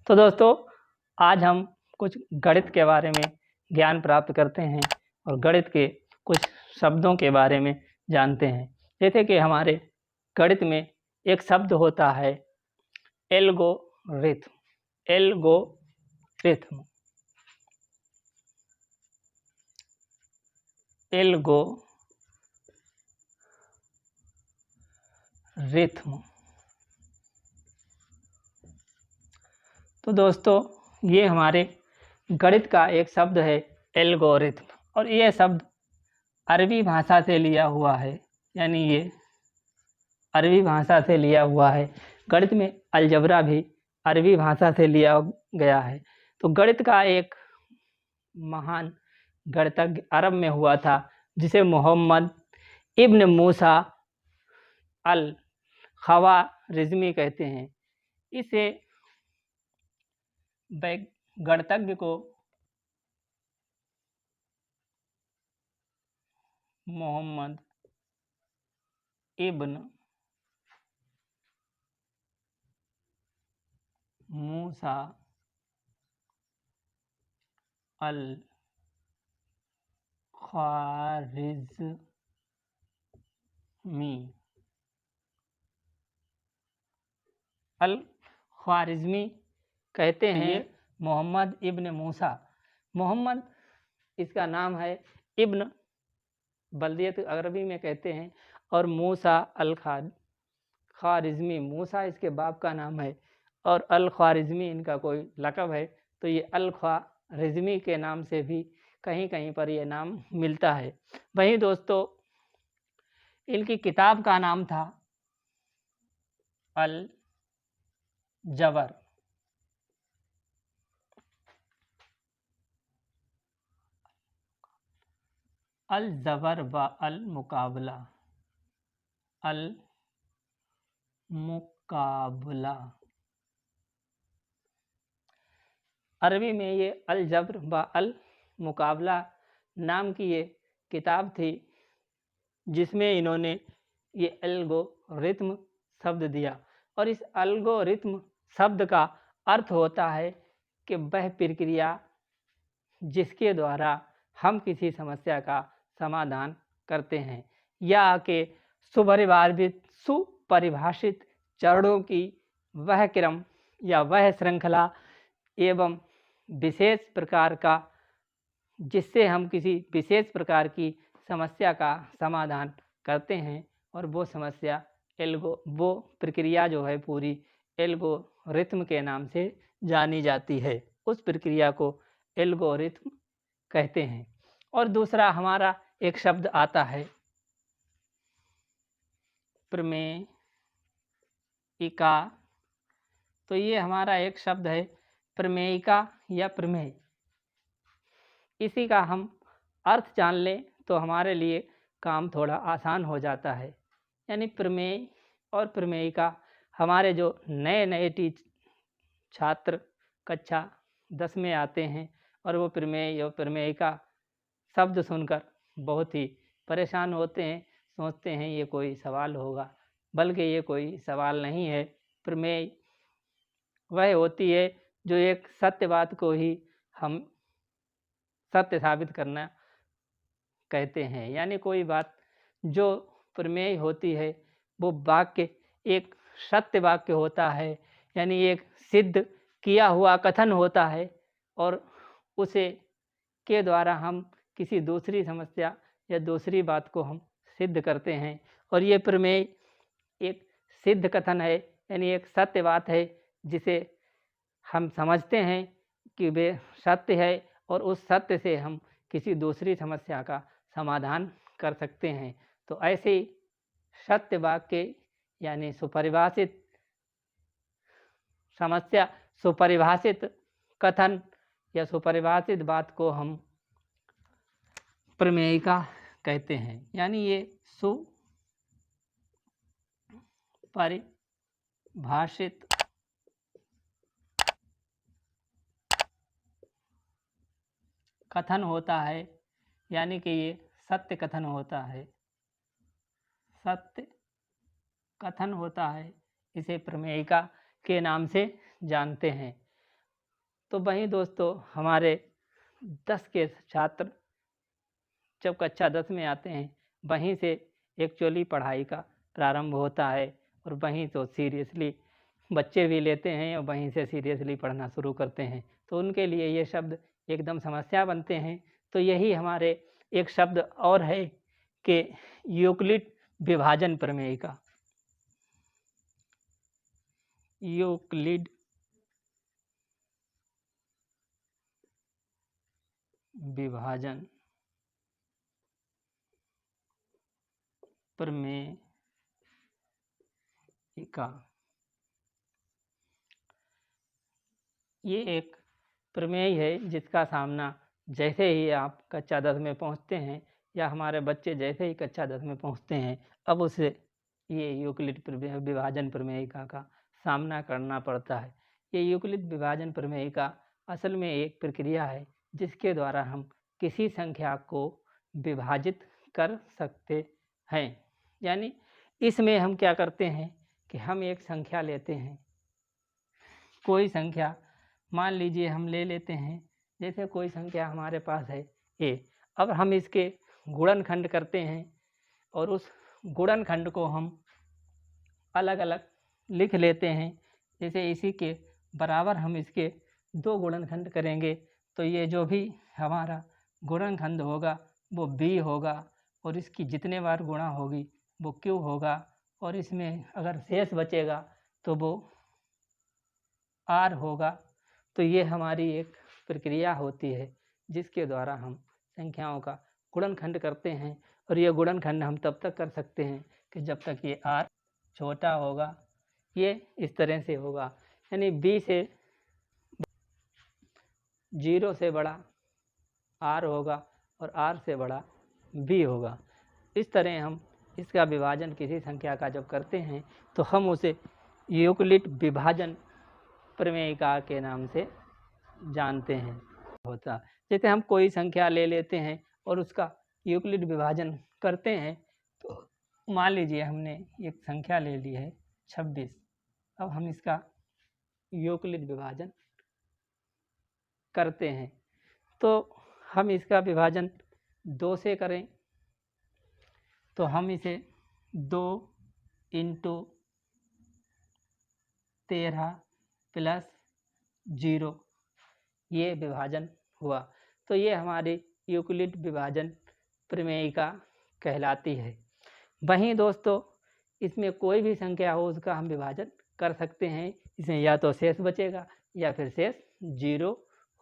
तो दोस्तों, आज हम कुछ गणित के बारे में ज्ञान प्राप्त करते हैं और गणित के कुछ शब्दों के बारे में जानते हैं। जैसे कि हमारे गणित में एक शब्द होता है एल्गोरिथम। एल्गोरिथम एल्गोरिथम तो दोस्तों, ये हमारे गणित का एक शब्द है एल्गोरिथम, और यह शब्द अरबी भाषा से लिया हुआ है। यानी ये अरबी भाषा से लिया हुआ है। गणित में अलजबरा भी अरबी भाषा से लिया गया है। तो गणित का एक महान गणितज्ञ अरब में हुआ था, जिसे मोहम्मद इब्न मूसा अल ख्वारिज़मी कहते हैं। इसे गणितज्ञ को मोहम्मद इब्न मूसा अल ख्वारिज़मी कहते हैं। मोहम्मद इब्न मूसा, मोहम्मद इसका नाम है, इब्न बल्दियत अरबी में कहते हैं, और मूसा अल ख्वारिज़मी, मूसा इसके बाप का नाम है और अल ख्वारिज़मी इनका कोई लक़ब है। तो ये अल ख्वारिज़मी के नाम से भी कहीं कहीं पर ये नाम मिलता है। वहीं दोस्तों, इनकी किताब का नाम था अल जबर। अल जबर व अल मुकाबला। अल मुकाबला अरबी में ये अल जबर व अल मुकाबला नाम की ये किताब थी, जिसमें इन्होंने ये एल्गोरिथम शब्द दिया। और इस एल्गोरिथम शब्द का अर्थ होता है कि वह प्रक्रिया जिसके द्वारा हम किसी समस्या का समाधान करते हैं, या कि सुपरिभाषित चरणों की वह क्रम या वह श्रृंखला एवं विशेष प्रकार का, जिससे हम किसी विशेष प्रकार की समस्या का समाधान करते हैं। और वो समस्या वो प्रक्रिया जो है पूरी एल्गोरिथम के नाम से जानी जाती है। उस प्रक्रिया को एल्गोरिथम कहते हैं। और दूसरा हमारा एक शब्द आता है प्रमेयिका। तो ये हमारा एक शब्द है प्रमेयिका या प्रमेय। इसी का हम अर्थ जान लें तो हमारे लिए काम थोड़ा आसान हो जाता है। यानी प्रमेय और प्रमेयिका, हमारे जो नए नए छात्र कक्षा 10 में आते हैं और वो प्रमेय और प्रमेयिका शब्द सुनकर बहुत ही परेशान होते हैं, सोचते हैं ये कोई सवाल होगा, बल्कि ये कोई सवाल नहीं है। प्रमेय वह होती है जो एक सत्य बात को ही हम सत्य साबित करना कहते हैं। यानी कोई बात जो प्रमेय होती है वो वाक्य एक सत्य वाक्य होता है, यानी एक सिद्ध किया हुआ कथन होता है, और उसे के द्वारा हम किसी दूसरी समस्या या दूसरी बात को हम सिद्ध करते हैं। और ये प्रमेय एक सिद्ध कथन है, यानी एक सत्य बात है जिसे हम समझते हैं कि वे सत्य है, और उस सत्य से हम किसी दूसरी समस्या का समाधान कर सकते हैं। तो ऐसे सत्य वाक्य यानी सुपरिभाषित समस्या, सुपरिभाषित कथन या सुपरिभाषित बात को हम प्रमेयिका कहते हैं। यानी ये सुपरिभाषित कथन होता है, यानी कि ये सत्य कथन होता है, सत्य कथन होता है। इसे प्रमेयिका के नाम से जानते हैं। तो वहीं दोस्तों हमारे 10 के छात्र जब कक्षा 10 में आते हैं, वहीं से एक्चुअली पढ़ाई का प्रारंभ होता है और वहीं तो सीरियसली बच्चे भी लेते हैं और वहीं से सीरियसली पढ़ना शुरू करते हैं। तो उनके लिए ये शब्द एकदम समस्या बनते हैं। तो यही हमारे एक शब्द और है कि यूक्लिड विभाजन प्रमेयिका। यूक्लिड विभाजन प्रमेयिका ये एक प्रमेय है जिसका सामना जैसे ही आप कक्षा 10 में पहुंचते हैं या हमारे बच्चे जैसे ही कक्षा 10 में पहुंचते हैं, अब उसे ये यूक्लिड विभाजन प्रमेयिका का सामना करना पड़ता है। ये यूक्लिड विभाजन प्रमेयिका असल में एक प्रक्रिया है जिसके द्वारा हम किसी संख्या को विभाजित कर सकते हैं। यानी इसमें हम क्या करते हैं कि हम एक संख्या लेते हैं, कोई संख्या मान लीजिए हम ले लेते हैं, जैसे कोई संख्या हमारे पास है a। अब हम इसके गुणनखंड करते हैं और उस गुणनखंड को हम अलग अलग लिख लेते हैं। जैसे इसी के बराबर हम इसके 2 गुणनखंड करेंगे तो ये जो भी हमारा गुणनखंड होगा वो b होगा और इसकी जितने बार गुणा होगी वो q होगा और इसमें अगर शेष बचेगा तो वो r होगा। तो ये हमारी एक प्रक्रिया होती है जिसके द्वारा हम संख्याओं का गुणनखंड करते हैं और ये गुणनखंड हम तब तक कर सकते हैं कि जब तक ये r छोटा होगा। ये इस तरह से होगा, यानी b से 0 से बड़ा r होगा और r से बड़ा b होगा। इस तरह हम इसका विभाजन किसी संख्या का जब करते हैं तो हम उसे यूक्लिड विभाजन प्रमेयिका के नाम से जानते हैं। होता जैसे हम कोई संख्या ले लेते हैं और उसका यूक्लिड विभाजन करते हैं, तो मान लीजिए हमने एक संख्या ले ली है 26। अब हम इसका यूक्लिड विभाजन करते हैं तो हम इसका विभाजन 2 से करें तो हम इसे 2 × 13 + 0 ये विभाजन हुआ। तो ये हमारी यूक्लिड विभाजन प्रमेयिका कहलाती है। वहीं दोस्तों इसमें कोई भी संख्या हो उसका हम विभाजन कर सकते हैं, इसमें या तो शेष बचेगा या फिर शेष 0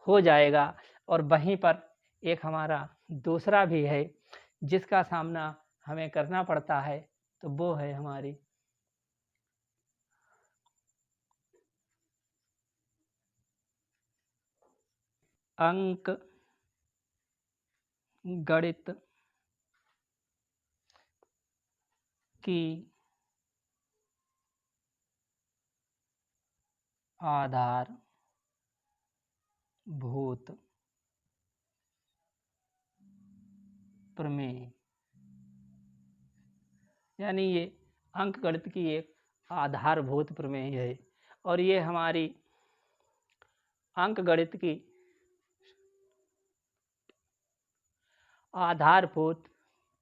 हो जाएगा। और वहीं पर एक हमारा दूसरा भी है जिसका सामना हमें करना पड़ता है, तो वो है हमारी अंक गणित की आधारभूत प्रमेय। यानी ये अंक गणित की एक आधारभूत प्रमेय है और ये हमारी अंक गणित की आधारभूत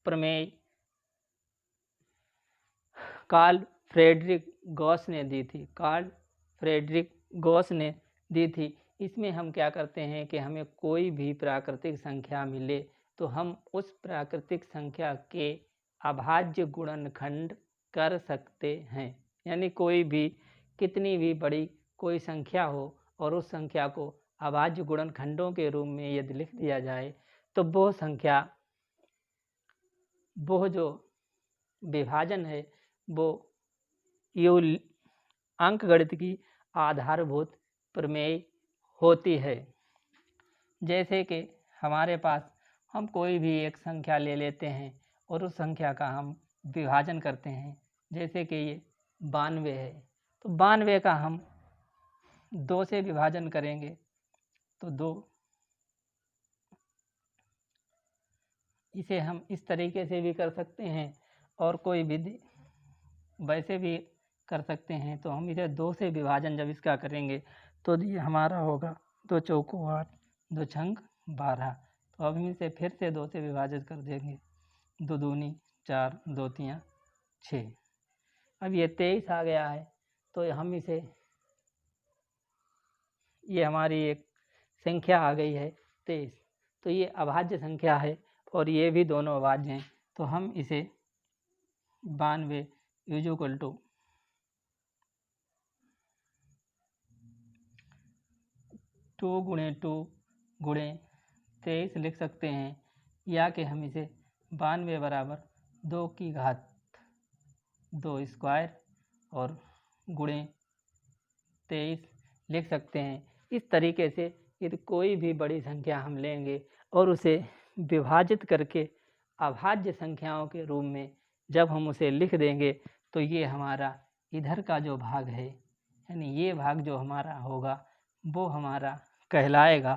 प्रमेय कार्ल फ्रेडरिक गॉस ने दी थी। कार्ल फ्रेडरिक गॉस ने दी थी। इसमें हम क्या करते हैं कि हमें कोई भी प्राकृतिक संख्या मिले तो हम उस प्राकृतिक संख्या के अभाज्य गुणनखंड कर सकते हैं। यानी कोई भी कितनी भी बड़ी कोई संख्या हो और उस संख्या को अभाज्य गुणनखंडों के रूप में यदि लिख दिया जाए तो वो संख्या, वो जो विभाजन है वो अंक गणित की आधारभूत प्रमेय होती है। जैसे कि हमारे पास हम कोई भी एक संख्या ले लेते हैं और उस संख्या का हम विभाजन करते हैं। जैसे कि ये 92 है तो 92 का हम 2 से विभाजन करेंगे तो 2। इसे हम इस तरीके से भी कर सकते हैं और कोई विधि वैसे भी कर सकते हैं। तो हम इसे 2 से विभाजन जब इसका करेंगे तो ये हमारा होगा 2 चौको 8, 2 छंग 12। तो अब हम इसे फिर से 2 से विभाजित कर देंगे। 2 दूनी 4, 2 तियाँ 6। अब ये 23 आ गया है, तो हम इसे, ये हमारी एक संख्या आ गई है 23। तो ये अभाज्य संख्या है और ये भी दोनों अभाज्य हैं। तो हम इसे 92 = 2 × 2 × 23 लिख सकते हैं, या कि हम इसे 92 बराबर 2 की घात 2 स्क्वायर और गुणे 23 लिख सकते हैं। इस तरीके से यदि कोई भी बड़ी संख्या हम लेंगे और उसे विभाजित करके अभाज्य संख्याओं के रूप में जब हम उसे लिख देंगे, तो ये हमारा इधर का जो भाग है, यानी ये भाग जो हमारा होगा, वो हमारा कहलाएगा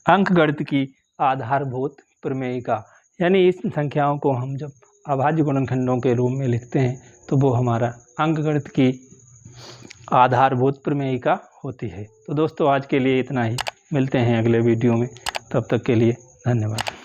अंकगणित की आधारभूत प्रमेयिका। यानी इस संख्याओं को हम जब अभाज्य गुणनखंडों के रूप में लिखते हैं, तो वो हमारा अंकगणित की आधारभूत प्रमेयिका होती है। तो दोस्तों, आज के लिए इतना ही। मिलते हैं अगले वीडियो में, तब तक के लिए धन्यवाद।